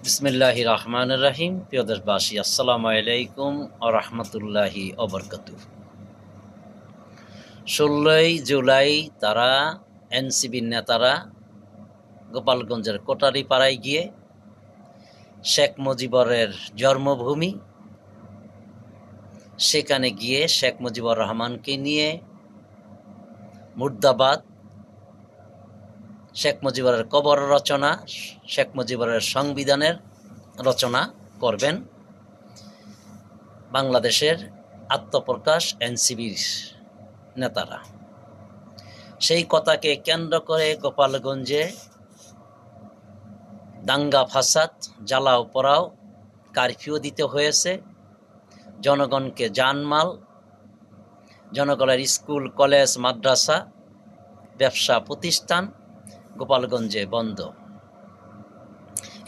বিসমিল্লাহির রহমানির রহিম। প্রিয় দেশবাসী, আসসালামু আলাইকুম ওয়া রাহমাতুল্লাহি ওয়া বারাকাতুহু। ১৬ই জুলাই তারা এনসিবির নেতারা গোপালগঞ্জের কোটালীপাড়ায় গিয়ে শেখ মুজিবুরের জন্মভূমি, সেখানে গিয়ে শেখ মুজিবুর রহমানকে নিয়ে মুর্দাবাদ, শেখ মুজিবুরের কবর রচনা, শেখ মুজিবুরের সংবিধানের রচনা করবেন বাংলাদেশের আত্মপ্রকাশ এনসিবির নেতারা। সেই কথাকে কেন্দ্র করে গোপালগঞ্জে দাঙ্গা ফাসাদ, জ্বালাও পোড়াও, কারফিউ দিতে হয়েছে। জনগণকে জানমাল, জনগণের স্কুল কলেজ মাদ্রাসা ব্যবসা প্রতিষ্ঠান গোপালগঞ্জে বন্ধ।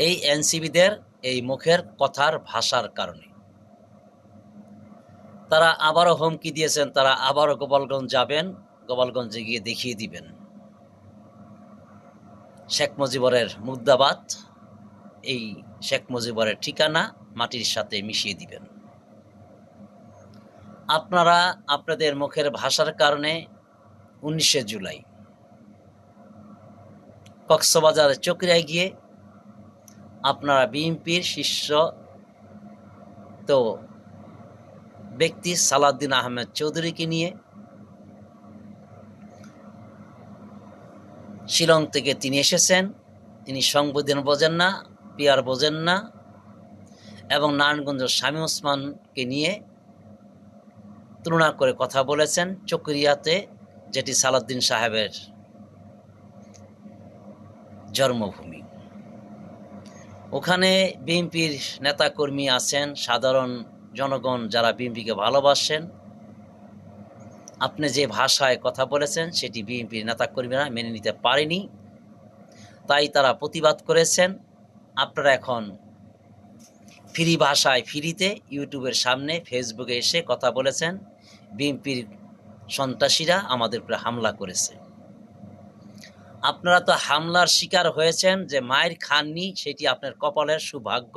এই এনসিবিদের এই মুখের কথার ভাষার কারণে তারা আবারও হুমকি দিয়েছেন, তারা আবারও গোপালগঞ্জ যাবেন, গোপালগঞ্জে গিয়ে দেখিয়ে দিবেন শেখ মুজিবুরের মুর্দাবাদ, এই শেখ মুজিবুরের ঠিকানা মাটির সাথে মিশিয়ে দিবেন। আপনারা আপনাদের মুখের ভাষার কারণে 19শে জুলাই কক্সবাজার চকরিয়ায় গিয়ে আপনারা বিএনপির শীর্ষ তো ব্যক্তি সালাউদ্দিন আহমেদ চৌধুরীকে নিয়ে শিলং থেকে তিনি এসেছেন। তিনি সংবিধান বোঝেন না, পিয়ার বোঝেন না, এবং নারায়ণগঞ্জ শামীম ওসমানকে নিয়ে তুলনা করে কথা বলেছেন চকরিয়াতে, যেটি সালাউদ্দিন সাহেবের জন্মভূমি। ওখানে বিএনপির নেতাকর্মী আছেন, সাধারণ জনগণ যারা বিএনপিকে ভালোবাসেন। আপনি যে ভাষায় কথা বলেছেন সেটি বিএনপির নেতাকর্মীরা মেনে নিতে পারেনি, তাই তারা প্রতিবাদ করেছেন। আপনারা এখন ফ্রি ভাষায়, ফ্রিতে ইউটিউবের সামনে, ফেসবুকে এসে কথা বলেছেন বিএনপির সন্ত্রাসীরা আমাদের উপরে হামলা করেছে। আপনারা তো হামলার শিকার হয়েছেন, যে মায়ের খাননি সেটি আপনার কপালের সৌভাগ্য।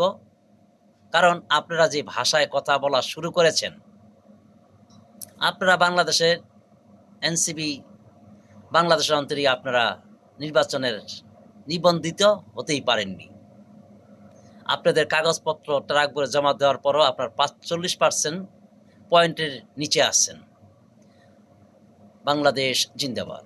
কারণ আপনারা যে ভাষায় কথা বলা শুরু করেছেন, আপনারা বাংলাদেশের এনসিবি, বাংলাদেশের অন্তরে আপনারা নির্বাচনের নিবন্ধিত হতেই পারেননি। আপনাদের কাগজপত্র ট্রাক ভরে জমা দেওয়ার পরও আপনার 45% পয়েন্টের নিচে আসছেন। বাংলাদেশ জিন্দাবাদ।